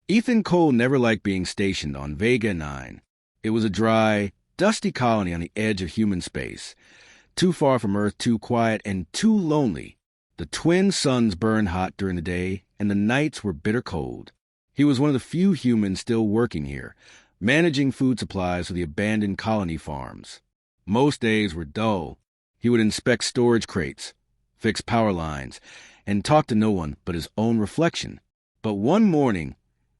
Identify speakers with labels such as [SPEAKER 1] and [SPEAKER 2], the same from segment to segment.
[SPEAKER 1] Ethan Cole never liked being stationed on Vega 9. It was a dry, dusty colony on the edge of human space, too far from Earth, too quiet, and too lonely. The twin suns burned hot during the day, and the nights were bitter cold. He was one of the few humans still working here, managing food supplies for the abandoned colony farms. Most days were dull. He would inspect storage crates, fix power lines, and talk to no one but his own reflection. But one morning,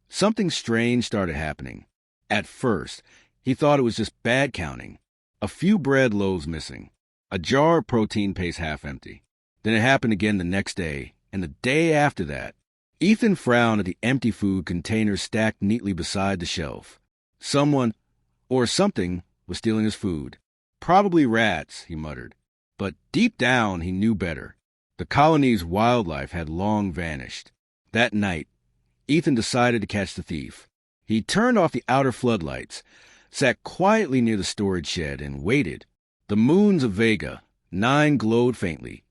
[SPEAKER 1] something strange started happening. At first, he thought it was just bad counting. A few bread loaves missing. A jar of protein paste half empty. Then it happened again the next day, and the day after that. Ethan frowned at the empty food containers stacked neatly beside the shelf. Someone, or something, was stealing his food. Probably rats, he muttered. But deep down, he knew better. The colony's wildlife had long vanished. That night, Ethan decided to catch the thief. He turned off the outer floodlights, sat quietly near the storage shed, and waited. The moons of Vega, 9, glowed faintly,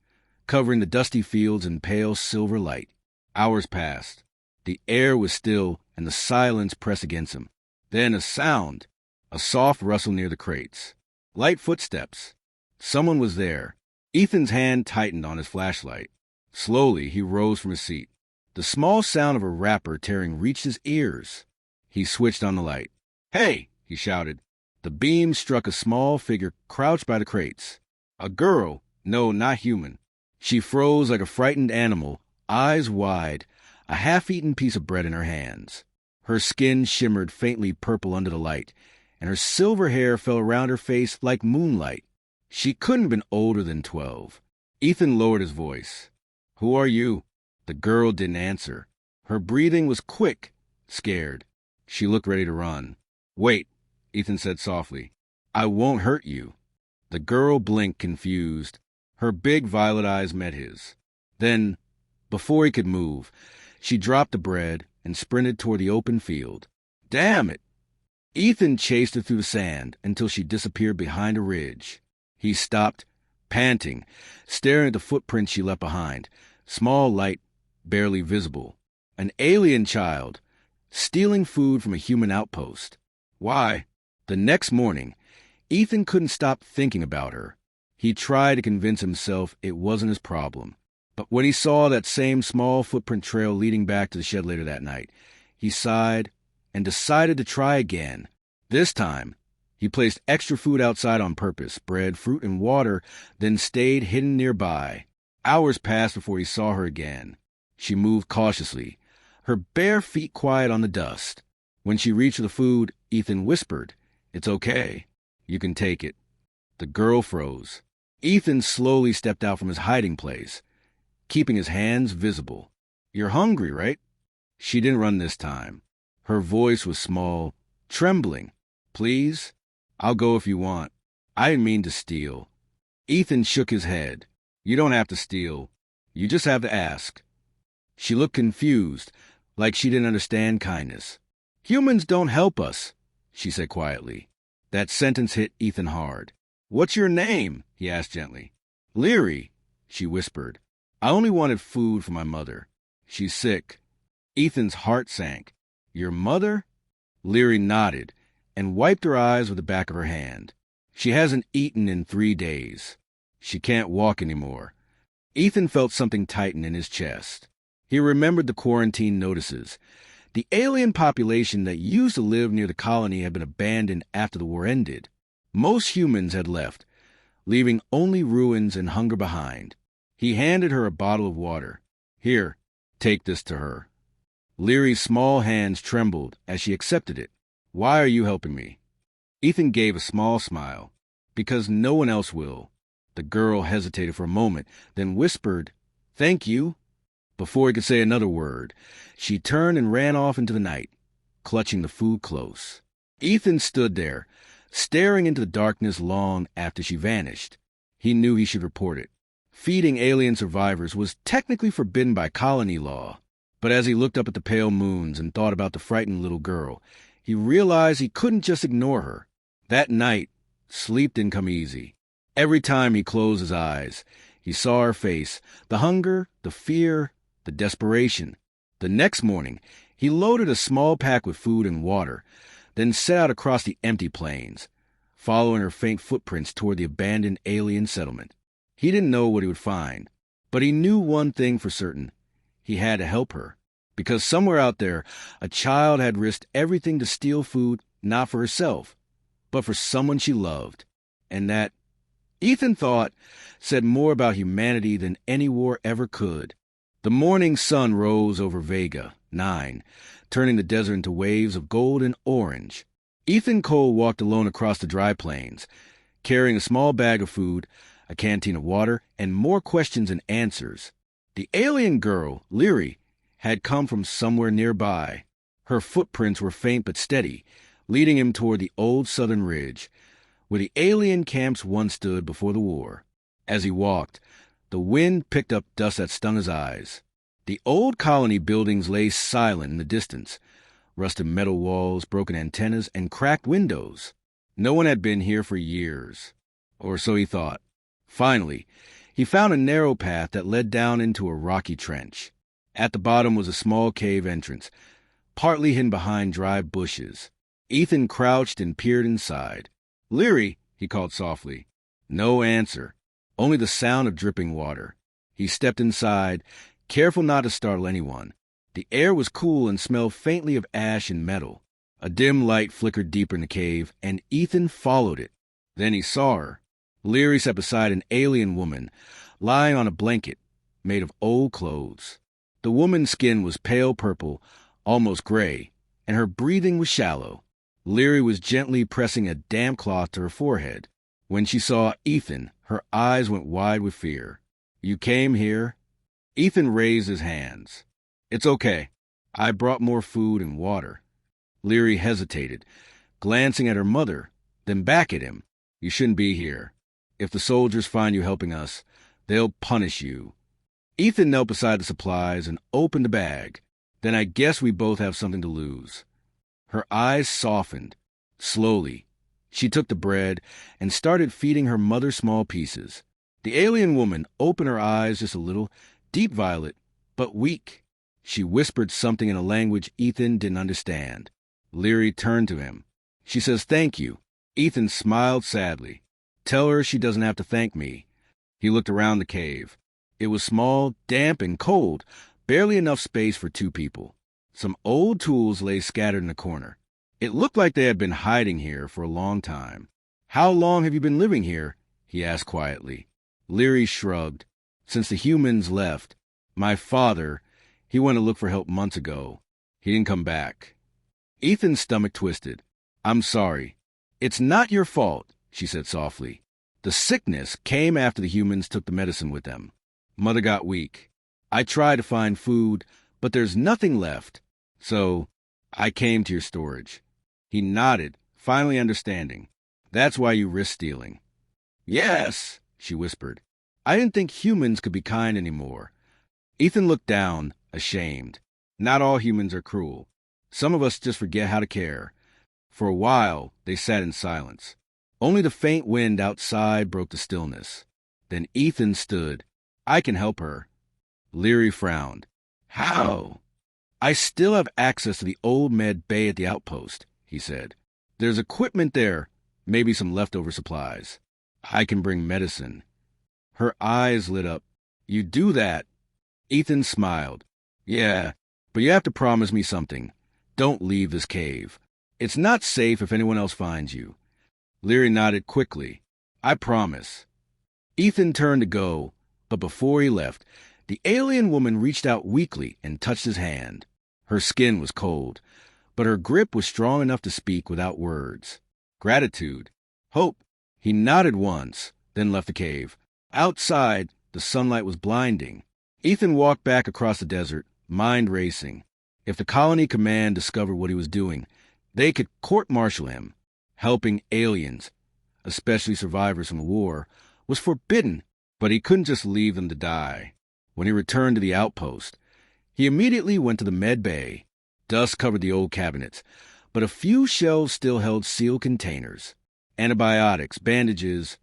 [SPEAKER 1] covering the dusty fields in pale silver light. Hours passed. The air was still, and the silence pressed against him. Then a sound, a soft rustle near the crates. Light footsteps. Someone was there. Ethan's hand tightened on his flashlight. Slowly, he rose from his seat. The small sound of a wrapper tearing reached his ears. He switched on the light. "Hey!" he shouted. The beam struck a small figure crouched by the crates. A girl, no, not human. She froze like a frightened animal, eyes wide, a half-eaten piece of bread in her hands. Her skin shimmered faintly purple under the light, and her silver hair fell around her face like moonlight. She couldn't have been older than 12. Ethan lowered his voice. "Who are you?" The girl didn't answer. Her breathing was quick, scared. She looked ready to run. "Wait," Ethan said softly. "I won't hurt you." The girl blinked, confused. Her big violet eyes met his. Then, before he could move, she dropped the bread and sprinted toward the open field. Damn it! Ethan chased her through the sand until she disappeared behind a ridge. He stopped, panting, staring at the footprints she left behind. Small light, barely visible. An alien child, stealing food from a human outpost. Why? The next morning, Ethan couldn't stop thinking about her. He tried to convince himself it wasn't his problem. But when he saw that same small footprint trail leading back to the shed later that night, he sighed and decided to try again. This time, he placed extra food outside on purpose, bread, fruit, and water, then stayed hidden nearby. Hours passed before he saw her again. She moved cautiously, her bare feet quiet on the dust. When she reached for the food, Ethan whispered, "It's okay. You can take it." The girl froze. Ethan slowly stepped out from his hiding place, keeping his hands visible. "You're hungry, right?" She didn't run this time. Her voice was small, trembling. "Please? I'll go if you want. I didn't mean to steal." Ethan shook his head. "You don't have to steal. You just have to ask." She looked confused, like she didn't understand kindness. "Humans don't help us," she said quietly. That sentence hit Ethan hard. "What's your name?" he asked gently. "Leary," she whispered. "I only wanted food for my mother. She's sick." Ethan's heart sank. "Your mother?" Leary nodded and wiped her eyes with the back of her hand. "She hasn't eaten in 3 days. She can't walk anymore." Ethan felt something tighten in his chest. He remembered the quarantine notices. The alien population that used to live near the colony had been abandoned after the war ended. Most humans had left, leaving only ruins and hunger behind. He handed her a bottle of water. "Here, take this to her." Leary's small hands trembled as she accepted it. "Why are you helping me?" Ethan gave a small smile. "Because no one else will." The girl hesitated for a moment, then whispered, "Thank you." Before he could say another word, she turned and ran off into the night, clutching the food close. Ethan stood there, staring into the darkness long after she vanished. He knew he should report it. Feeding alien survivors was technically forbidden by colony law. But as he looked up at the pale moons and thought about the frightened little girl, he realized he couldn't just ignore her. That night, sleep didn't come easy. Every time he closed his eyes, he saw her face, the hunger, the fear, the desperation. The next morning, He loaded a small pack with food and water, then set out across the empty plains, following her faint footprints toward the abandoned alien settlement. He didn't know what he would find, but he knew one thing for certain. He had to help her, because somewhere out there, a child had risked everything to steal food, not for herself, but for someone she loved. And that, Ethan thought, said more about humanity than any war ever could. The morning sun rose over Vega 9, turning the desert into waves of gold and orange. Ethan Cole walked alone across the dry plains, carrying a small bag of food, a canteen of water, and more questions and answers. The alien girl, Leary, had come from somewhere nearby. Her footprints were faint but steady, leading him toward the old southern ridge, where the alien camps once stood before the war. As he walked, the wind picked up dust that stung his eyes. The old colony buildings lay silent in the distance, rusted metal walls, broken antennas, and cracked windows. No one had been here for years, or so he thought. Finally, he found a narrow path that led down into a rocky trench. At the bottom was a small cave entrance, partly hidden behind dry bushes. Ethan crouched and peered inside. "Leary," he called softly. No answer, only the sound of dripping water. He stepped inside, careful not to startle anyone. The air was cool and smelled faintly of ash and metal. A dim light flickered deeper in the cave, and Ethan followed it. Then he saw her. Leary sat beside an alien woman, lying on a blanket made of old clothes. The woman's skin was pale purple, almost gray, and her breathing was shallow. Leary was gently pressing a damp cloth to her forehead. When she saw Ethan, her eyes went wide with fear. "You came here?" Ethan raised his hands. "It's okay. I brought more food and water." Leary hesitated, glancing at her mother, then back at him. "You shouldn't be here. If the soldiers find you helping us, they'll punish you." Ethan knelt beside the supplies and opened the bag. "Then I guess we both have something to lose." Her eyes softened. Slowly, she took the bread and started feeding her mother small pieces. The alien woman opened her eyes just a little, deep violet, but weak. She whispered something in a language Ethan didn't understand. Leary turned to him. "She says thank you." Ethan smiled sadly. "Tell her she doesn't have to thank me." He looked around the cave. It was small, damp, and cold, barely enough space for two people. Some old tools lay scattered in a corner. It looked like they had been hiding here for a long time. "How long have you been living here?" he asked quietly. Leary shrugged. "Since the humans left. My father, he went to look for help months ago. He didn't come back." Ethan's stomach twisted. "I'm sorry." "It's not your fault," she said softly. "The sickness came after the humans took the medicine with them. Mother got weak. I tried to find food, but there's nothing left. So I came to your storage." He nodded, finally understanding. "That's why you risked stealing." "Yes," she whispered. "I didn't think humans could be kind anymore." Ethan looked down, ashamed. Not all humans are cruel. Some of us just forget how to care. For a while, they sat in silence. Only the faint wind outside broke the stillness. Then Ethan stood. "I can help her." Leary frowned. "How?" "I still have access to the old med bay at the outpost," he said. "There's equipment there, maybe some leftover supplies. I can bring medicine." Her eyes lit up. "You do that?" Ethan smiled. "Yeah, but you have to promise me something. Don't leave this cave. It's not safe if anyone else finds you." Leary nodded quickly. "I promise." Ethan turned to go, but before he left, the alien woman reached out weakly and touched his hand. Her skin was cold, but her grip was strong enough to speak without words. Gratitude. Hope. He nodded once, then left the cave. Outside, the sunlight was blinding. Ethan walked back across the desert, mind racing. If the colony command discovered what he was doing, they could court-martial him. Helping aliens, especially survivors from the war, was forbidden, but he couldn't just leave them to die. When he returned to the outpost, he immediately went to the med bay. Dust covered the old cabinets, but a few shelves still held sealed containers. Antibiotics, bandages,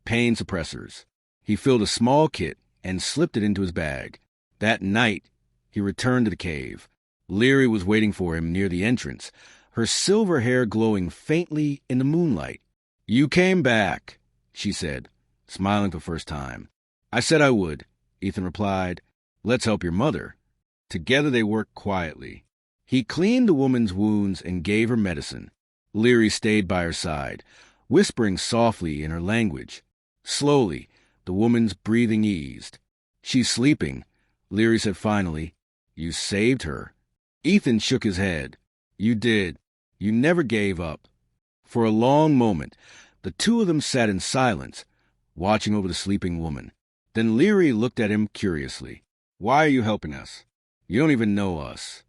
[SPEAKER 1] pain suppressors. He filled a small kit and slipped it into his bag. That night, he returned to the cave. Leary was waiting for him near the entrance, her silver hair glowing faintly in the moonlight. "You came back," she said, smiling for the first time. "I said I would," Ethan replied. "Let's help your mother." Together they worked quietly. He cleaned the woman's wounds and gave her medicine. Leary stayed by her side, whispering softly in her language. Slowly, the woman's breathing eased. "She's sleeping," Leary said finally. "You saved her." Ethan shook his head. "You did. You never gave up." For a long moment, the two of them sat in silence, watching over the sleeping woman. Then Leary looked at him curiously. "Why are you helping us? You don't even know us."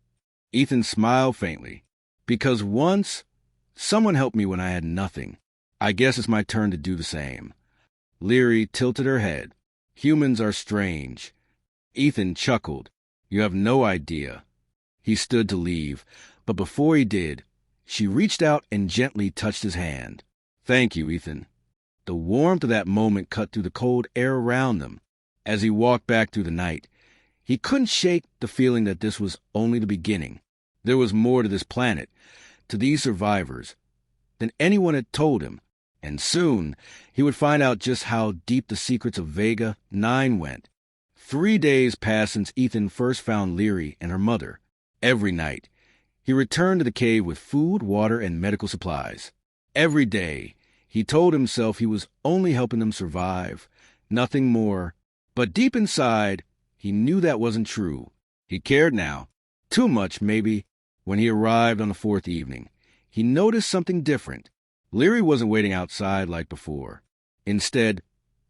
[SPEAKER 1] Ethan smiled faintly. "Because once, someone helped me when I had nothing. I guess it's my turn to do the same." Leary tilted her head. "Humans are strange." Ethan chuckled. "You have no idea." He stood to leave, but before he did, she reached out and gently touched his hand. "Thank you, Ethan." The warmth of that moment cut through the cold air around them. As he walked back through the night, he couldn't shake the feeling that this was only the beginning. There was more to this planet, to these survivors, than anyone had told him, and soon he would find out just how deep the secrets of Vega 9 went. 3 days passed since Ethan first found Leary and her mother. Every night, he returned to the cave with food, water, and medical supplies. Every day, he told himself he was only helping them survive, nothing more. But deep inside, he knew that wasn't true. He cared now. Too much, maybe. When he arrived on the 4th evening, he noticed something different. Leary wasn't waiting outside like before. Instead,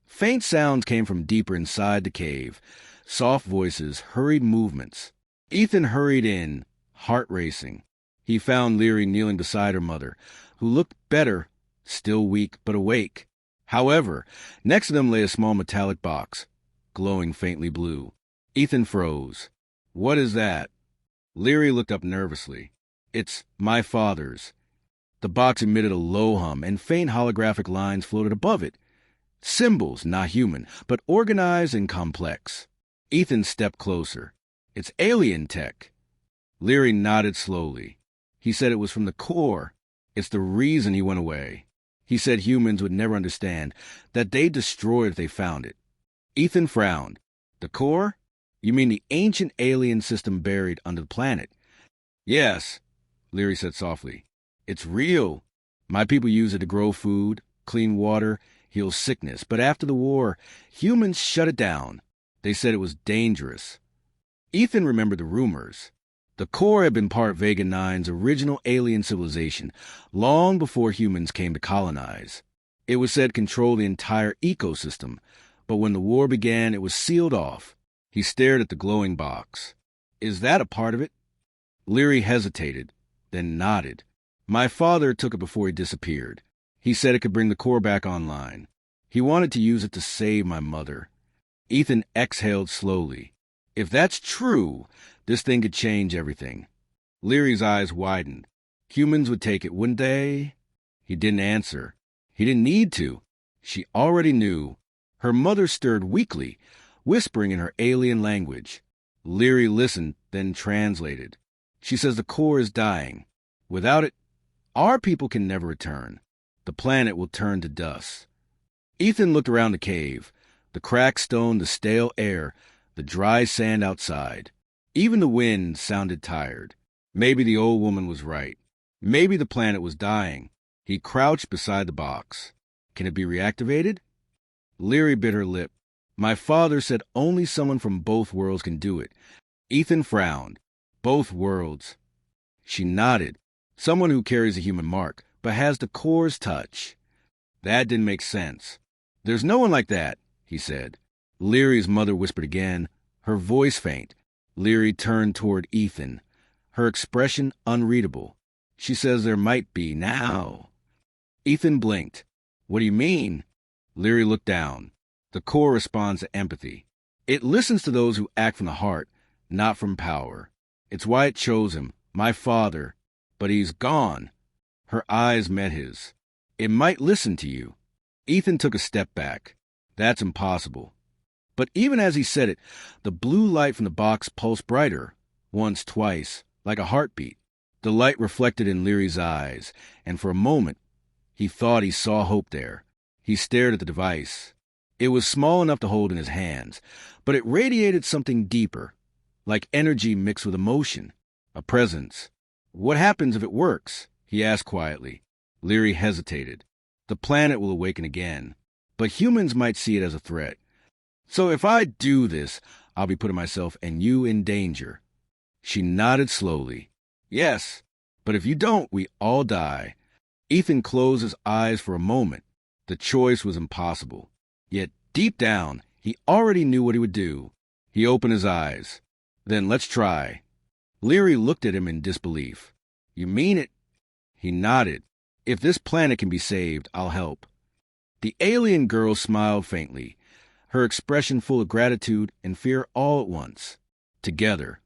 [SPEAKER 1] faint sounds came from deeper inside the cave. Soft voices, hurried movements. Ethan hurried in, heart racing. He found Leary kneeling beside her mother, who looked better, still weak but awake. However, next to them lay a small metallic box, glowing faintly blue. Ethan froze. "What is that?" Leary looked up nervously. "It's my father's." The box emitted a low hum, and faint holographic lines floated above it. Symbols, not human, but organized and complex. Ethan stepped closer. "It's alien tech." Leary nodded slowly. He said it was from the core. It's the reason he went away. He said humans would never understand, that they'd destroy it if they found it. Ethan frowned. "The core? You mean the ancient alien system buried under the planet?" "Yes," Leary said softly. "It's real. My people use it to grow food, clean water, heal sickness. But after the war, humans shut it down. They said it was dangerous." Ethan remembered the rumors. The core had been part of Vega 9's original alien civilization, long before humans came to colonize. It was said to control the entire ecosystem, but when the war began, it was sealed off. He stared at the glowing box. "Is that a part of it?" Leary hesitated, then nodded. "My father took it before he disappeared. He said it could bring the core back online. He wanted to use it to save my mother." Ethan exhaled slowly. If that's true, this thing could change everything. Leary's eyes widened. Humans would take it, wouldn't they? He didn't answer. He didn't need to. She already knew. Her mother stirred weakly, whispering in her alien language. Leary listened, then translated. She says the core is dying. Without it, our people can never return. The planet will turn to dust. Ethan looked around the cave. The cracked stone, the stale air, the dry sand outside. Even the wind sounded tired. Maybe the old woman was right. Maybe the planet was dying. He crouched beside the box. Can it be reactivated? Leary bit her lip. My father said only someone from both worlds can do it. Ethan frowned. Both worlds. She nodded. Someone who carries a human mark, but has the core's touch. That didn't make sense. There's no one like that, he said. Leary's mother whispered again, her voice faint. Leary turned toward Ethan, her expression unreadable. She says there might be now. Ethan blinked. What do you mean? Leary looked down. The core responds to empathy. It listens to those who act from the heart, not from power. It's why it chose him, my father. But he's gone. Her eyes met his. It might listen to you. Ethan took a step back. That's impossible. But even as he said it, the blue light from the box pulsed brighter. Once, twice, like a heartbeat. The light reflected in Leary's eyes, and for a moment, he thought he saw hope there. He stared at the device. It was small enough to hold in his hands, but it radiated something deeper, like energy mixed with emotion, a presence. "What happens if it works?" he asked quietly. Leary hesitated. "The planet will awaken again, but humans might see it as a threat. So if I do this, I'll be putting myself and you in danger." She nodded slowly. "Yes, but if you don't, we all die." Ethan closed his eyes for a moment. The choice was impossible. Yet deep down, he already knew what he would do. He opened his eyes. "Then let's try." Leary looked at him in disbelief. "You mean it?" He nodded. "If this planet can be saved, I'll help." The alien girl smiled faintly, her expression full of gratitude and fear all at once. Together,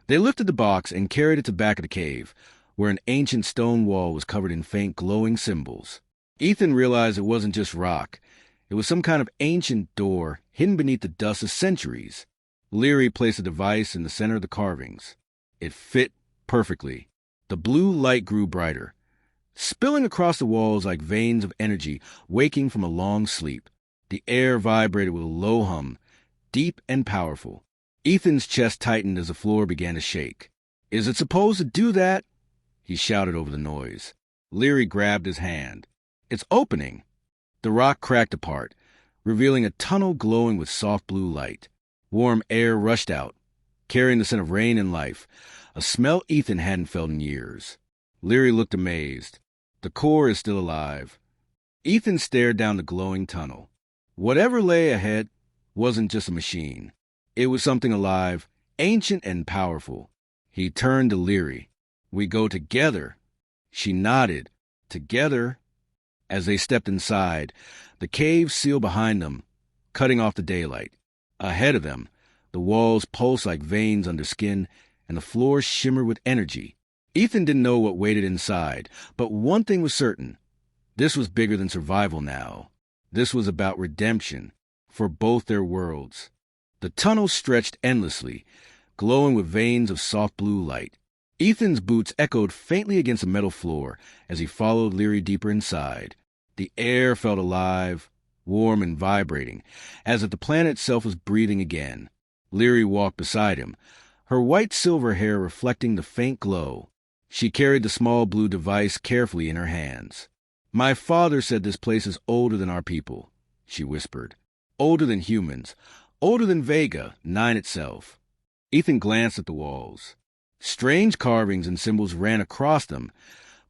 [SPEAKER 1] they lifted the box and carried it to the back of the cave, where an ancient stone wall was covered in faint glowing symbols. Ethan realized it wasn't just rock. It was some kind of ancient door hidden beneath the dust of centuries. Leary placed the device in the center of the carvings. It fit perfectly. The blue light grew brighter, spilling across the walls like veins of energy waking from a long sleep. The air vibrated with a low hum, deep and powerful. Ethan's chest tightened as the floor began to shake. "Is it supposed to do that?" he shouted over the noise. Leary grabbed his hand. "It's opening." The rock cracked apart, revealing a tunnel glowing with soft blue light. Warm air rushed out, carrying the scent of rain and life, a smell Ethan hadn't felt in years. Leary looked amazed. "The core is still alive." Ethan stared down the glowing tunnel. Whatever lay ahead wasn't just a machine. It was something alive, ancient and powerful. He turned to Leary. "We go together." She nodded. "Together." As they stepped inside, the cave sealed behind them, cutting off the daylight. Ahead of them, the walls pulsed like veins under skin, and the floor shimmered with energy. Ethan didn't know what waited inside, but one thing was certain. This was bigger than survival now. This was about redemption, for both their worlds. The tunnel stretched endlessly, glowing with veins of soft blue light. Ethan's boots echoed faintly against the metal floor as he followed Leary deeper inside. The air felt alive, warm and vibrating, as if the planet itself was breathing again. Leary walked beside him, her white-silver hair reflecting the faint glow. She carried the small blue device carefully in her hands. "My father said this place is older than our people," she whispered. "Older than humans, older than Vega, 9 itself." Ethan glanced at the walls. Strange carvings and symbols ran across them,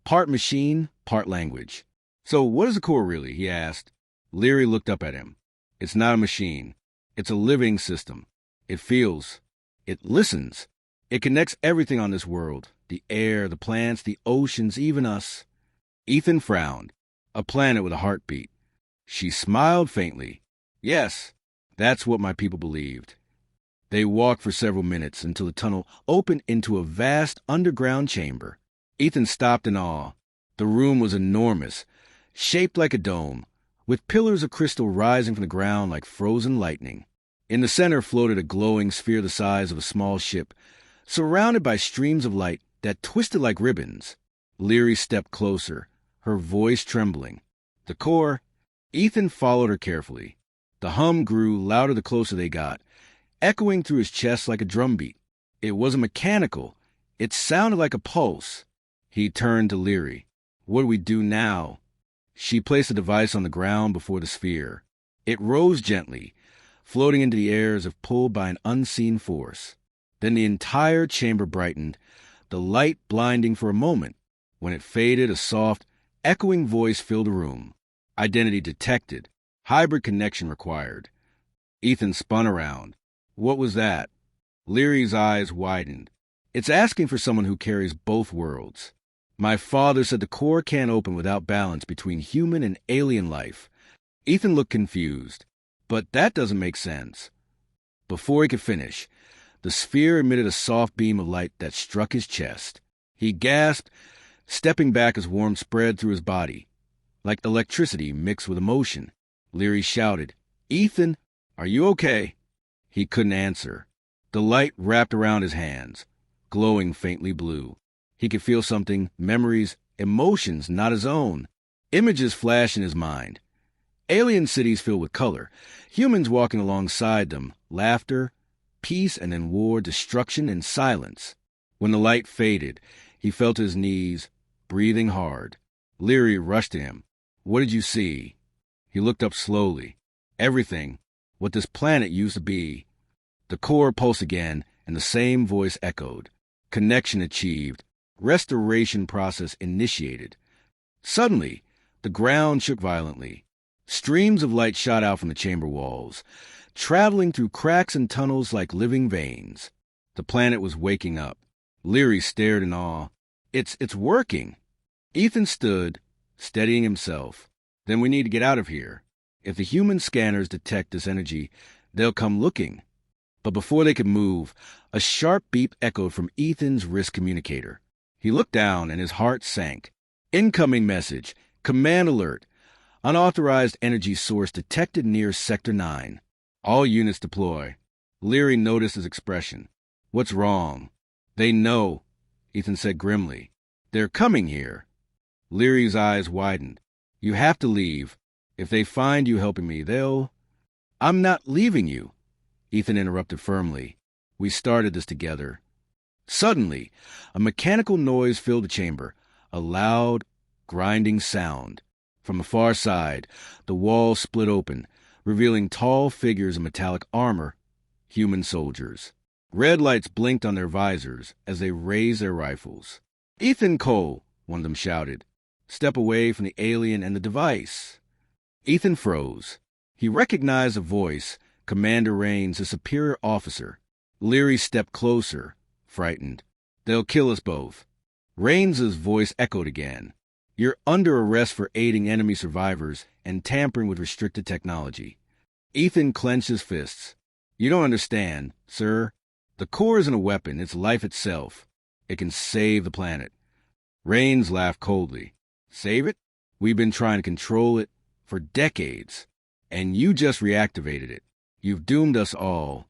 [SPEAKER 1] part machine, part language. "So what is the core really?" he asked. Leary looked up at him. "It's not a machine. It's a living system. It feels. It listens. It connects everything on this world. The air, the plants, the oceans, even us." Ethan frowned. "A planet with a heartbeat." She smiled faintly. "Yes, that's what my people believed." They walked for several minutes until the tunnel opened into a vast underground chamber. Ethan stopped in awe. The room was enormous, shaped like a dome, with pillars of crystal rising from the ground like frozen lightning. In the center floated a glowing sphere the size of a small ship, surrounded by streams of light that twisted like ribbons. Leary stepped closer, her voice trembling. "The core." Ethan followed her carefully. The hum grew louder the closer they got, echoing through his chest like a drumbeat. It wasn't mechanical. It sounded like a pulse. He turned to Leary. "What do we do now?" She placed the device on the ground before the sphere. It rose gently, floating into the air as if pulled by an unseen force. Then the entire chamber brightened, the light blinding for a moment. When it faded, a soft, echoing voice filled the room. "Identity detected. Hybrid connection required." Ethan spun around. "What was that?" Leary's eyes widened. "It's asking for someone who carries both worlds. My father said the core can't open without balance between human and alien life." Ethan looked confused. "But that doesn't make sense." Before he could finish, the sphere emitted a soft beam of light that struck his chest. He gasped, stepping back as warmth spread through his body, like electricity mixed with emotion. Leary shouted, "Ethan, are you okay?" He couldn't answer. The light wrapped around his hands, glowing faintly blue. He could feel something, memories, emotions not his own. Images flash in his mind. Alien cities filled with color, humans walking alongside them, laughter, peace, and then war, destruction, and silence. When the light faded, he fell to his knees, breathing hard. Leary rushed to him. "What did you see?" He looked up slowly. Everything, what this planet used to be. The core pulsed again, and the same voice echoed. Connection achieved. Restoration process initiated. Suddenly, the ground shook violently. Streams of light shot out from the chamber walls, traveling through cracks and tunnels like living veins. The planet was waking up. Leary stared in awe. It's working." Ethan stood, steadying himself. "Then we need to get out of here. If the human scanners detect this energy, they'll come looking." But before they could move, a sharp beep echoed from Ethan's wrist communicator. He looked down and his heart sank. "Incoming message. Command alert. Unauthorized energy source detected near Sector 9. All units deploy." Leary noticed his expression. "What's wrong?" "They know," Ethan said grimly. "They're coming here." Leary's eyes widened. "You have to leave. If they find you helping me, they'll—" "I'm not leaving you," Ethan interrupted firmly. "We started this together." Suddenly, a mechanical noise filled the chamber, a loud, grinding sound. From the far side, the wall split open, revealing tall figures in metallic armor, human soldiers. Red lights blinked on their visors as they raised their rifles. "Ethan Cole," one of them shouted. "Step away from the alien and the device." Ethan froze. He recognized the voice, Commander Rains, his superior officer. Leary stepped closer, frightened. "They'll kill us both." Rains's voice echoed again. "You're under arrest for aiding enemy survivors and tampering with restricted technology." Ethan clenched his fists. "You don't understand, sir. The core isn't a weapon, it's life itself. It can save the planet." Rains laughed coldly. "Save it? We've been trying to control it for decades, and you just reactivated it. You've doomed us all."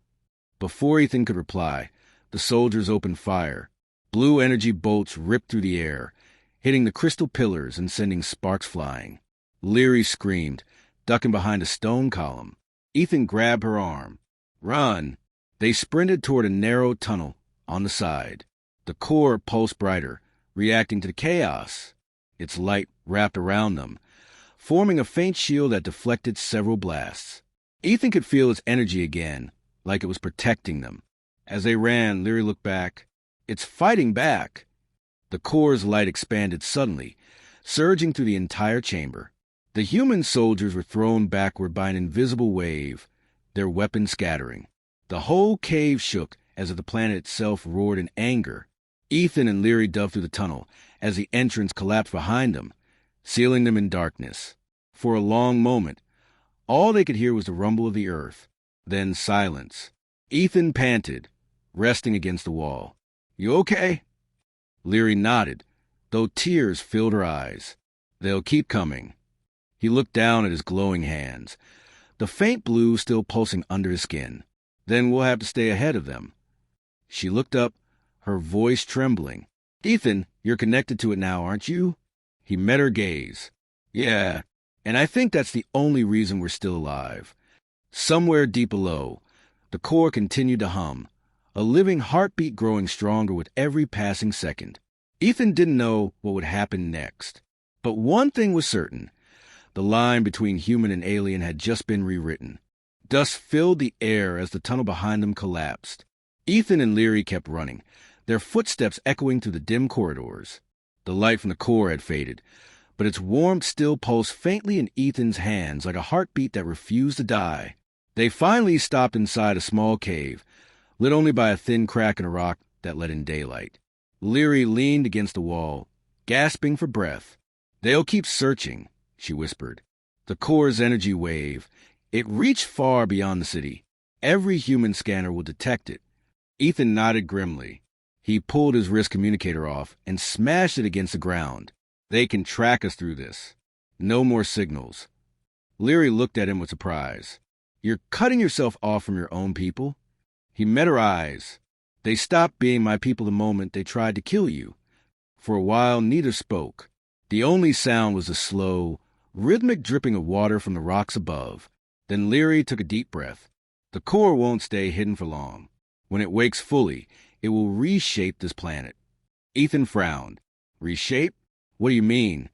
[SPEAKER 1] Before Ethan could reply, the soldiers opened fire. Blue energy bolts ripped through the air, hitting the crystal pillars and sending sparks flying. Leary screamed, ducking behind a stone column. Ethan grabbed her arm. "Run!" They sprinted toward a narrow tunnel on the side. The core pulsed brighter, reacting to the chaos. Its light wrapped around them, forming a faint shield that deflected several blasts. Ethan could feel its energy again, like it was protecting them. As they ran, Leary looked back. "It's fighting back." The core's light expanded suddenly, surging through the entire chamber. The human soldiers were thrown backward by an invisible wave, their weapons scattering. The whole cave shook as if the planet itself roared in anger. Ethan and Leary dove through the tunnel as the entrance collapsed behind them, sealing them in darkness. For a long moment, all they could hear was the rumble of the earth, then silence. Ethan panted, resting against the wall. "You okay?" Leary nodded, though tears filled her eyes. "They'll keep coming." He looked down at his glowing hands, the faint blue still pulsing under his skin. "Then we'll have to stay ahead of them." She looked up, her voice trembling. "Ethan, you're connected to it now, aren't you?" He met her gaze. "Yeah, and I think that's the only reason we're still alive." Somewhere deep below, the core continued to hum, a living heartbeat growing stronger with every passing second. Ethan didn't know what would happen next. But one thing was certain. The line between human and alien had just been rewritten. Dust filled the air as the tunnel behind them collapsed. Ethan and Leary kept running, their footsteps echoing through the dim corridors. The light from the core had faded, but its warmth still pulsed faintly in Ethan's hands like a heartbeat that refused to die. They finally stopped inside a small cave, lit only by a thin crack in a rock that let in daylight. Leary leaned against the wall, gasping for breath. "They'll keep searching," she whispered. The core's energy wave. It reached far beyond the city. Every human scanner will detect it. Ethan nodded grimly. He pulled his wrist communicator off and smashed it against the ground. "They can track us through this. No more signals." Leary looked at him with surprise. "You're cutting yourself off from your own people?" He met her eyes. They stopped being my people the moment they tried to kill you. For a while, neither spoke. The only sound was the slow, rhythmic dripping of water from the rocks above. Then Leary took a deep breath. The core won't stay hidden for long. When it wakes fully, it will reshape this planet. Ethan frowned. Reshape? What do you mean?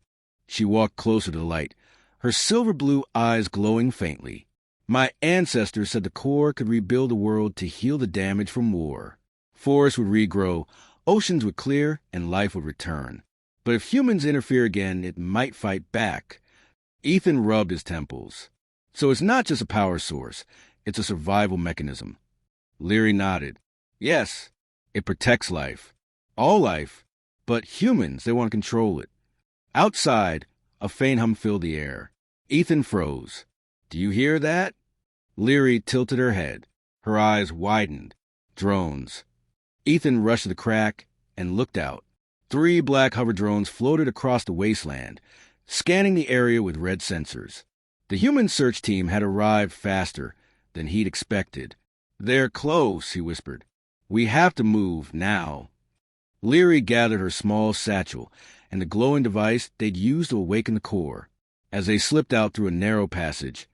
[SPEAKER 1] She walked closer to the light, her silver-blue eyes glowing faintly. My ancestors said the core could rebuild the world to heal the damage from war. Forests would regrow, oceans would clear, and life would return. But if humans interfere again, it might fight back. Ethan rubbed his temples. So it's not just a power source, it's a survival mechanism. Leary nodded. Yes, it protects life. All life. But humans, they want to control it. Outside, a faint hum filled the air. Ethan froze. Do you hear that? Leary tilted her head. Her eyes widened. Drones. Ethan rushed to the crack and looked out. 3 black hover drones floated across the wasteland, scanning the area with red sensors. The human search team had arrived faster than he'd expected. They're close, he whispered. We have to move now. Leary gathered her small satchel and the glowing device they'd used to awaken the core. As they slipped out through a narrow passage,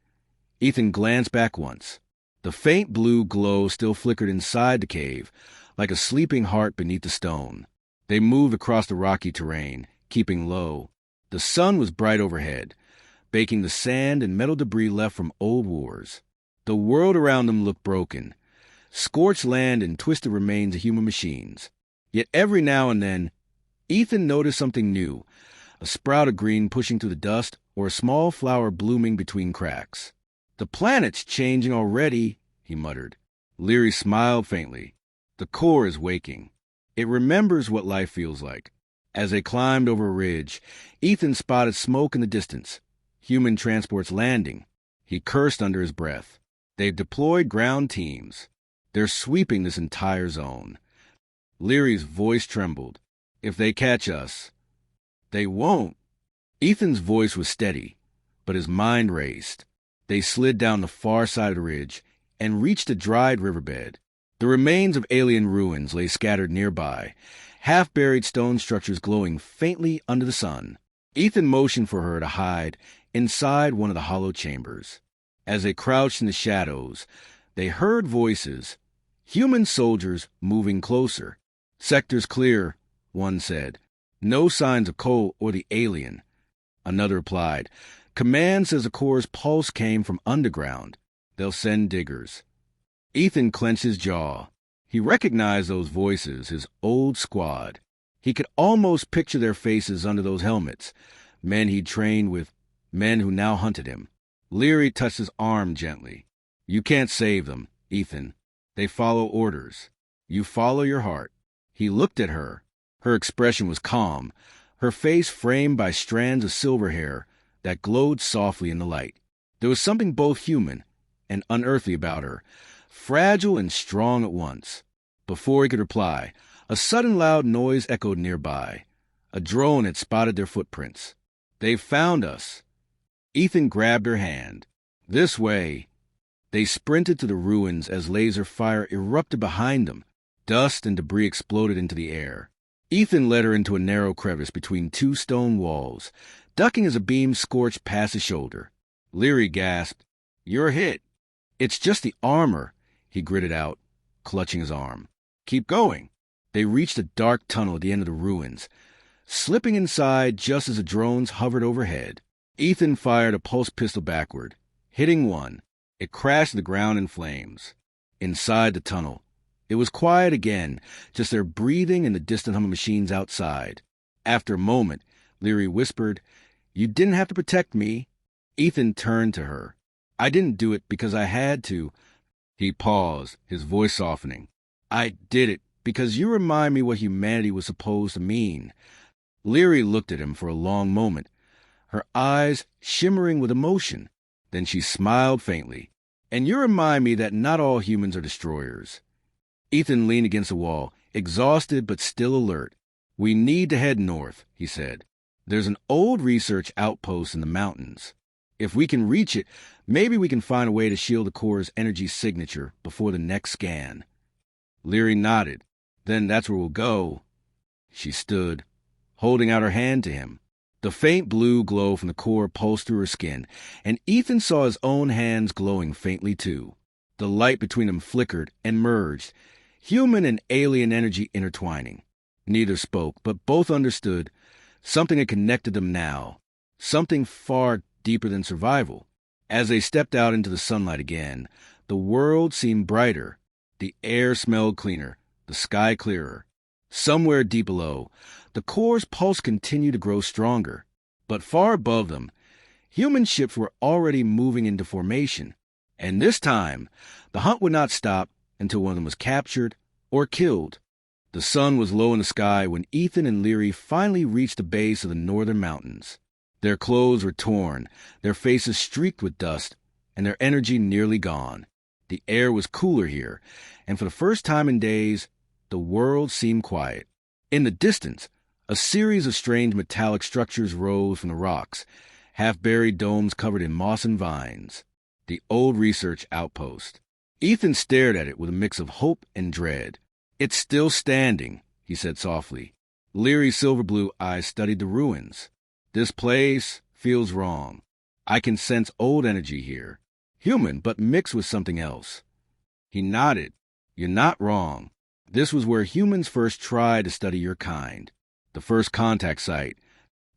[SPEAKER 1] Ethan glanced back once. The faint blue glow still flickered inside the cave, like a sleeping heart beneath the stone. They moved across the rocky terrain, keeping low. The sun was bright overhead, baking the sand and metal debris left from old wars. The world around them looked broken, scorched land and twisted remains of human machines. Yet every now and then, Ethan noticed something new, a sprout of green pushing through the dust or a small flower blooming between cracks. The planet's changing already, he muttered. Leary smiled faintly. The core is waking. It remembers what life feels like. As they climbed over a ridge, Ethan spotted smoke in the distance. Human transports landing. He cursed under his breath. They've deployed ground teams. They're sweeping this entire zone. Leary's voice trembled. If they catch us, they won't. Ethan's voice was steady, but his mind raced. They slid down the far side of the ridge and reached a dried riverbed. The remains of alien ruins lay scattered nearby, half-buried stone structures glowing faintly under the sun. Ethan motioned for her to hide inside one of the hollow chambers. As they crouched in the shadows, they heard voices, human soldiers moving closer. Sector's clear, one said. No signs of Cole or the alien. Another replied. Command says the core's pulse came from underground. They'll send diggers. Ethan clenched his jaw. He recognized those voices, his old squad. He could almost picture their faces under those helmets, men he'd trained with, men who now hunted him. Leary touched his arm gently. You can't save them, Ethan. They follow orders. You follow your heart. He looked at her. Her expression was calm, her face framed by strands of silver hair that glowed softly in the light. There was something both human and unearthly about her, fragile and strong at once. Before he could reply, a sudden loud noise echoed nearby. A drone had spotted their footprints. They've found us. Ethan grabbed her hand. This way. They sprinted to the ruins as laser fire erupted behind them. Dust and debris exploded into the air. Ethan led her into a narrow crevice between 2 stone walls, ducking as a beam scorched past his shoulder. Leary gasped. You're hit. It's just the armor, he gritted out, clutching his arm. Keep going. They reached a dark tunnel at the end of the ruins, slipping inside just as the drones hovered overhead. Ethan fired a pulse pistol backward, hitting one. It crashed to the ground in flames. Inside the tunnel, it was quiet again, just their breathing and the distant hum of machines outside. After a moment, Leary whispered, You didn't have to protect me. Ethan turned to her. I didn't do it because I had to. He paused, his voice softening. I did it because you remind me what humanity was supposed to mean. Leary looked at him for a long moment, her eyes shimmering with emotion. Then she smiled faintly. And you remind me that not all humans are destroyers. Ethan leaned against the wall, exhausted but still alert. We need to head north, he said. There's an old research outpost in the mountains. If we can reach it, maybe we can find a way to shield the core's energy signature before the next scan. Leary nodded. Then that's where we'll go. She stood, holding out her hand to him. The faint blue glow from the core pulsed through her skin, and Ethan saw his own hands glowing faintly too. The light between them flickered and merged, human and alien energy intertwining. Neither spoke, but both understood something had connected them now, something far deeper than survival. As they stepped out into the sunlight again, the world seemed brighter. The air smelled cleaner, the sky clearer. Somewhere deep below, the core's pulse continued to grow stronger. But far above them, human ships were already moving into formation. And this time, the hunt would not stop until one of them was captured or killed. The sun was low in the sky when Ethan and Leary finally reached the base of the northern mountains. Their clothes were torn, their faces streaked with dust, and their energy nearly gone. The air was cooler here, and for the first time in days, the world seemed quiet. In the distance, a series of strange metallic structures rose from the rocks, half-buried domes covered in moss and vines. The old research outpost. Ethan stared at it with a mix of hope and dread. "It's still standing," he said softly. Leary's silver-blue eyes studied the ruins. "This place feels wrong. I can sense old energy here. Human, but mixed with something else." He nodded. "You're not wrong. This was where humans first tried to study your kind. The first contact site."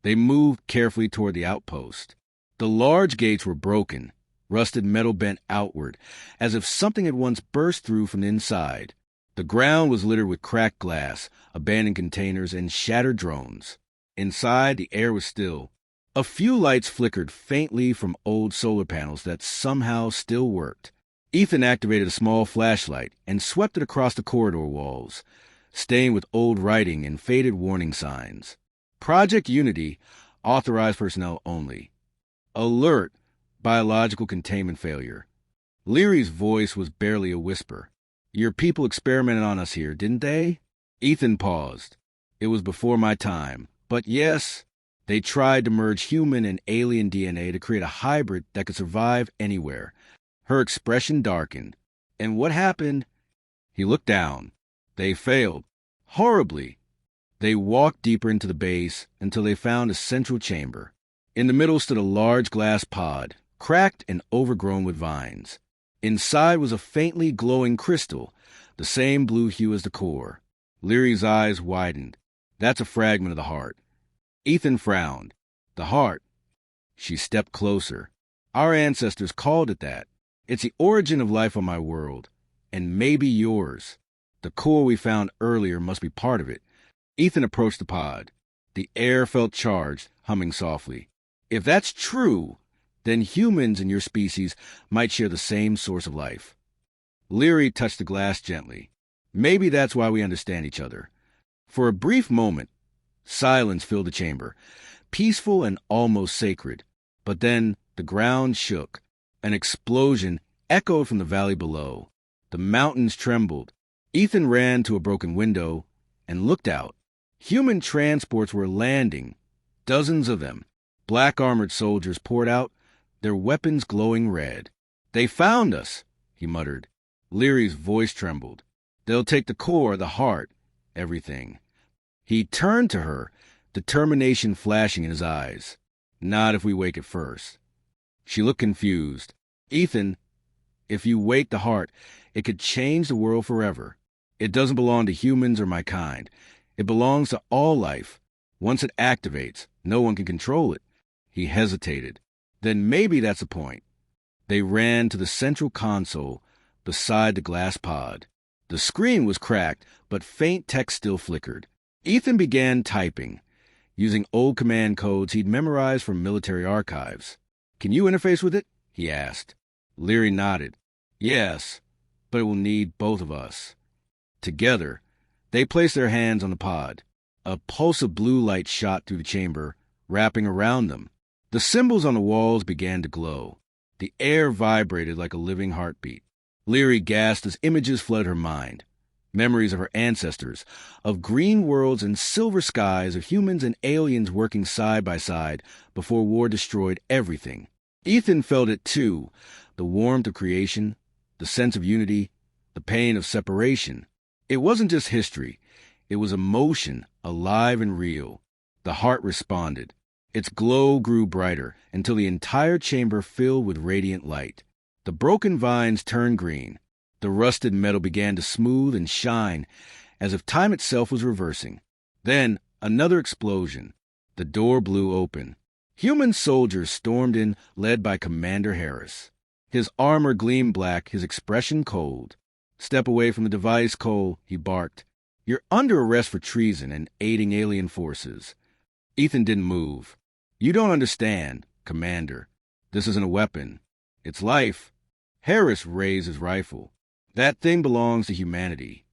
[SPEAKER 1] They moved carefully toward the outpost. The large gates were broken, rusted metal bent outward, as if something had once burst through from the inside. The ground was littered with cracked glass, abandoned containers, and shattered drones. Inside, the air was still. A few lights flickered faintly from old solar panels that somehow still worked. Ethan activated a small flashlight and swept it across the corridor walls, stained with old writing and faded warning signs. Project Unity, authorized personnel only. Alert, biological containment failure. Leary's voice was barely a whisper. "Your people experimented on us here, didn't they?" Ethan paused. "It was before my time. But yes, they tried to merge human and alien DNA to create a hybrid that could survive anywhere." Her expression darkened. "And what happened?" He looked down. "They failed. Horribly." They walked deeper into the base until they found a central chamber. In the middle stood a large glass pod, cracked and overgrown with vines. Inside was a faintly glowing crystal, the same blue hue as the core. Leary's eyes widened. "That's a fragment of the heart." Ethan frowned. "The heart." She stepped closer. "Our ancestors called it that. It's the origin of life on my world, and maybe yours. The core we found earlier must be part of it." Ethan approached the pod. The air felt charged, humming softly. "If that's true, then humans and your species might share the same source of life." Leary touched the glass gently. "Maybe that's why we understand each other." For a brief moment, silence filled the chamber, peaceful and almost sacred. But then the ground shook. An explosion echoed from the valley below. The mountains trembled. Ethan ran to a broken window and looked out. Human transports were landing, dozens of them. Black armored soldiers poured out, their weapons glowing red. "They found us," he muttered. Leary's voice trembled. "They'll take the core, the heart, everything." He turned to her, determination flashing in his eyes. "Not if we wake it first." She looked confused. "Ethan, if you wake the heart, it could change the world forever. It doesn't belong to humans or my kind. It belongs to all life. Once it activates, no one can control it." He hesitated. "Then maybe that's the point." They ran to the central console beside the glass pod. The screen was cracked, but faint text still flickered. Ethan began typing, using old command codes he'd memorized from military archives. "Can you interface with it?" he asked. Leary nodded. "Yes, but it will need both of us." Together, they placed their hands on the pod. A pulse of blue light shot through the chamber, wrapping around them. The symbols on the walls began to glow. The air vibrated like a living heartbeat. Leary gasped as images flooded her mind. Memories of her ancestors, of green worlds and silver skies, of humans and aliens working side by side before war destroyed everything. Ethan felt it too, the warmth of creation, the sense of unity, the pain of separation. It wasn't just history. It was emotion, alive and real. The heart responded. Its glow grew brighter until the entire chamber filled with radiant light. The broken vines turned green. The rusted metal began to smooth and shine as if time itself was reversing. Then another explosion. The door blew open. Human soldiers stormed in, led by Commander Harris. His armor gleamed black, his expression cold. "Step away from the device, Cole," he barked. "You're under arrest for treason and aiding alien forces." Ethan didn't move. "You don't understand, Commander. This isn't a weapon. It's life." Harris raised his rifle. "That thing belongs to humanity."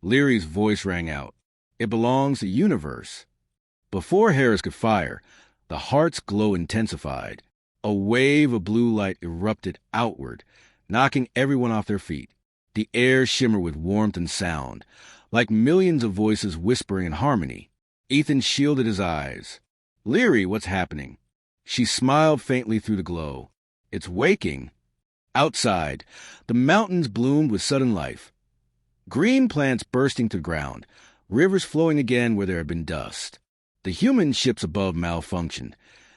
[SPEAKER 1] Leary's voice rang out. "It belongs to the universe." Before Harris could fire, the heart's glow intensified. A wave of blue light erupted outward, knocking everyone off their feet. The air shimmered with warmth and sound, like millions of voices whispering in harmony. Ethan shielded his eyes. "Leary, what's happening?" She smiled faintly through the glow. "It's waking." Outside, the mountains bloomed with sudden life. Green plants bursting to the ground, rivers flowing again where there had been dust. The human ships above malfunctioned,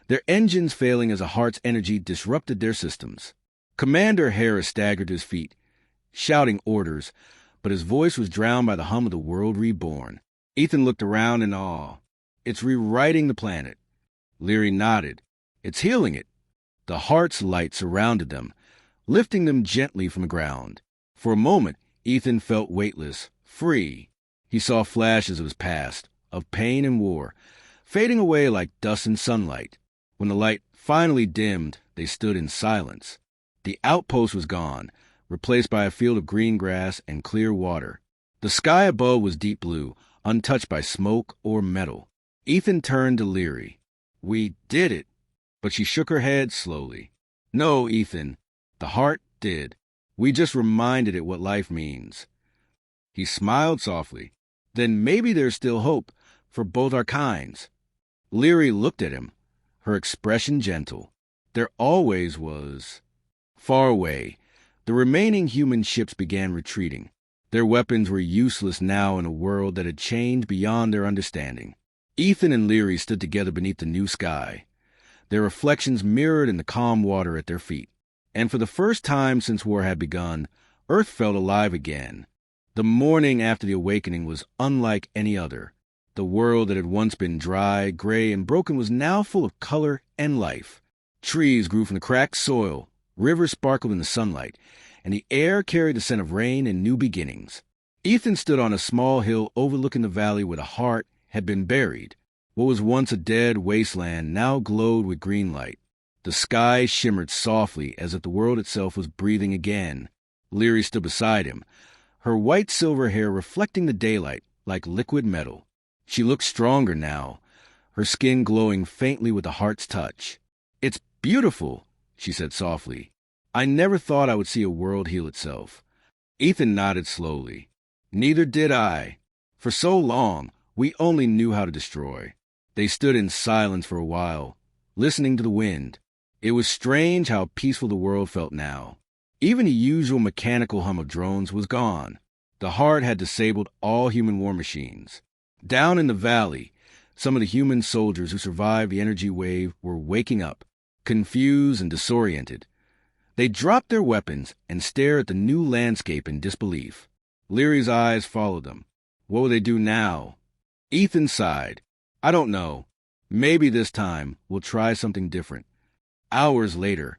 [SPEAKER 1] their engines failing as the heart's energy disrupted their systems. Commander Harris staggered to his feet, shouting orders, but his voice was drowned by the hum of the world reborn. Ethan looked around in awe. "It's rewriting the planet." Leary nodded. "It's healing it." The heart's light surrounded them, lifting them gently from the ground. For a moment, Ethan felt weightless, free. He saw flashes of his past, of pain and war, fading away like dust in sunlight. When the light finally dimmed, they stood in silence. The outpost was gone, replaced by a field of green grass and clear water. The sky above was deep blue, untouched by smoke or metal. Ethan turned to Leary. "We did it." But she shook her head slowly. "No, Ethan. The heart did. We just reminded it what life means." He smiled softly. "Then maybe there's still hope for both our kinds." Leary looked at him, her expression gentle. There always was. Far away, the remaining human ships began retreating. Their weapons were useless now in a world that had changed beyond their understanding. Ethan and Leary stood together beneath the new sky, their reflections mirrored in the calm water at their feet. And for the first time since war had begun, Earth felt alive again. The morning after the awakening was unlike any other. The world that had once been dry, gray, and broken was now full of color and life. Trees grew from the cracked soil, rivers sparkled in the sunlight, and the air carried the scent of rain and new beginnings. Ethan stood on a small hill overlooking the valley where the heart had been buried. What was once a dead wasteland now glowed with green light. The sky shimmered softly as if the world itself was breathing again. Leary stood beside him, her white-silver hair reflecting the daylight like liquid metal. She looked stronger now, her skin glowing faintly with the heart's touch. "It's beautiful," she said softly. "I never thought I would see a world heal itself." Ethan nodded slowly. "Neither did I. For so long, we only knew how to destroy." They stood in silence for a while, listening to the wind. It was strange how peaceful the world felt now. Even the usual mechanical hum of drones was gone. The heart had disabled all human war machines. Down in the valley, some of the human soldiers who survived the energy wave were waking up, confused and disoriented. They dropped their weapons and stared at the new landscape in disbelief. Leary's eyes followed them. What will they do now? Ethan sighed. "I don't know. Maybe this time we'll try something different." Hours later,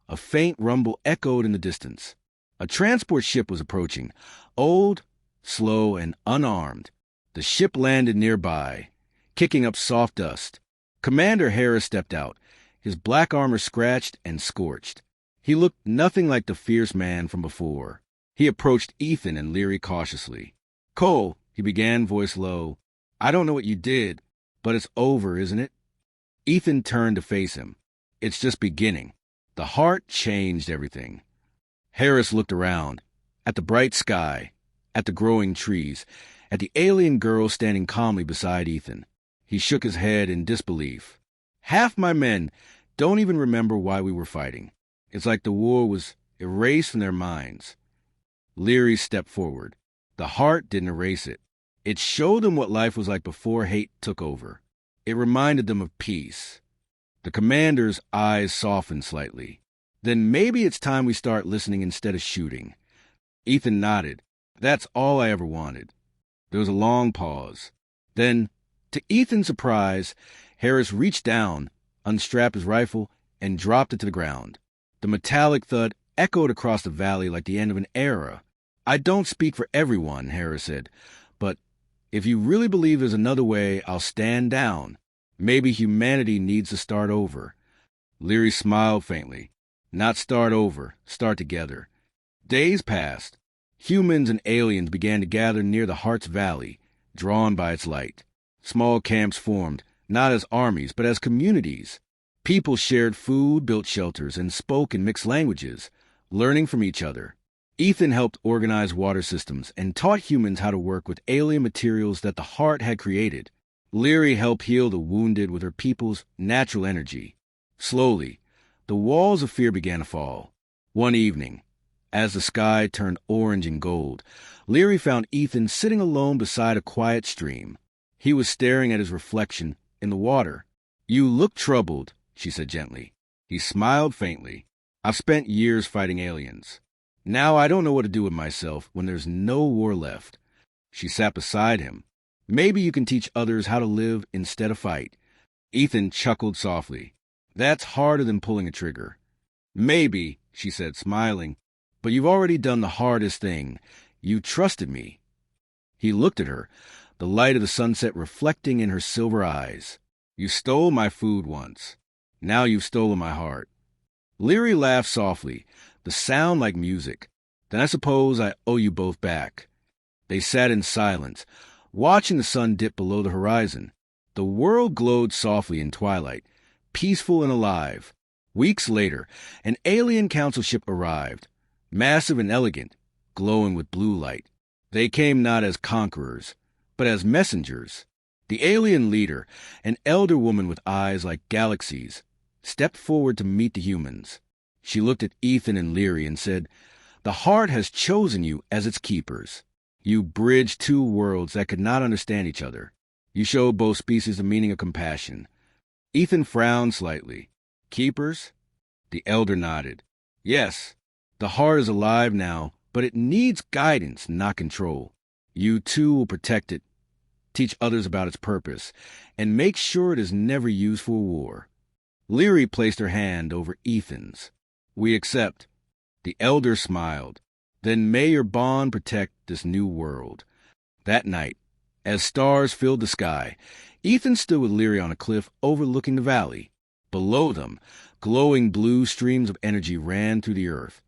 [SPEAKER 1] a faint rumble echoed in the distance. A transport ship was approaching, old, slow, and unarmed. The ship landed nearby, kicking up soft dust. Commander Harris stepped out, his black armor scratched and scorched. He looked nothing like the fierce man from before. He approached Ethan and Leary cautiously. "Cole," he began, voice low, "I don't know what you did, but it's over, isn't it?" Ethan turned to face him. "It's just beginning. The heart changed everything." Harris looked around, at the bright sky, at the growing trees, at the alien girl standing calmly beside Ethan. He shook his head in disbelief. "Half my men don't even remember why we were fighting. It's like the war was erased from their minds." Leary stepped forward. "The heart didn't erase it. It showed them what life was like before hate took over. It reminded them of peace. The commander's eyes softened slightly. Then maybe it's time we start listening instead of shooting. Ethan nodded. That's all I ever wanted. There was a long pause. Then, to Ethan's surprise, Harris reached down, unstrapped his rifle, and dropped it to the ground. The metallic thud echoed across the valley like the end of an era. I don't speak for everyone, Harris said, but if you really believe there's another way, I'll stand down. Maybe humanity needs to start over. Leary smiled faintly. Not start over, start together. Days passed. Humans and aliens began to gather near the Heart's Valley, drawn by its light. Small camps formed, not as armies, but as communities. People shared food, built shelters, and spoke in mixed languages, learning from each other. Ethan helped organize water systems and taught humans how to work with alien materials that the Heart had created. Leary helped heal the wounded with her people's natural energy. Slowly, the walls of fear began to fall. One evening, as the sky turned orange and gold, Leary found Ethan sitting alone beside a quiet stream. He was staring at his reflection in the water. You look troubled, she said gently. He smiled faintly. I've spent years fighting aliens. Now I don't know what to do with myself when there's no war left. She sat beside him. Maybe you can teach others how to live instead of fight. Ethan chuckled softly. That's harder than pulling a trigger. Maybe, she said, smiling, but you've already done the hardest thing. You trusted me. He looked at her, the light of the sunset reflecting in her silver eyes. You stole my food once. Now you've stolen my heart. Leary laughed softly, the sound like music. Then I suppose I owe you both back. They sat in silence, watching the sun dip below the horizon. The world glowed softly in twilight, peaceful and alive. Weeks later, an alien council ship arrived, massive and elegant, glowing with blue light. They came not as conquerors, but as messengers. The alien leader, an elder woman with eyes like galaxies, stepped forward to meet the humans. She looked at Ethan and Leary and said, The Heart has chosen you as its keepers. You bridged two worlds that could not understand each other. You showed both species the meaning of compassion. Ethan frowned slightly. Keepers? The elder nodded. Yes, the Heart is alive now, but it needs guidance, not control. You too will protect it, teach others about its purpose, and make sure it is never used for war. Leary placed her hand over Ethan's. We accept. The elder smiled. Then may your bond protect this new world. That night, as stars filled the sky, Ethan stood with Leary on a cliff overlooking the valley. Below them, glowing blue streams of energy ran through the earth,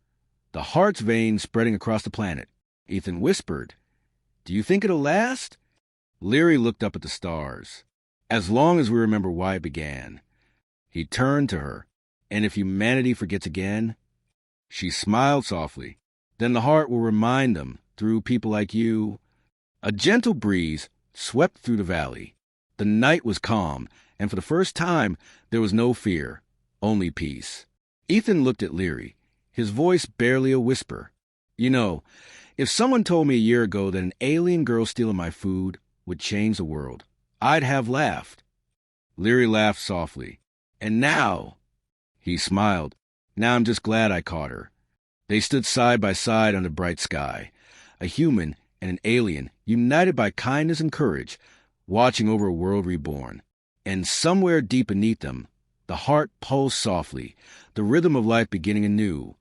[SPEAKER 1] the Heart's veins spreading across the planet. Ethan whispered, Do you think it'll last? Leary looked up at the stars. As long as we remember why it began. He turned to her. And if humanity forgets again? She smiled softly. Then the Heart will remind them, through people like you. A gentle breeze swept through the valley. The night was calm, and for the first time, there was no fear, only peace. Ethan looked at Leary, his voice barely a whisper. You know, if someone told me a year ago that an alien girl stealing my food would change the world, I'd have laughed. Leary laughed softly. And now, he smiled. Now I'm just glad I caught her. They stood side by side under bright sky, a human and an alien, united by kindness and courage, watching over a world reborn. And somewhere deep beneath them, the Heart pulsed softly, the rhythm of life beginning anew.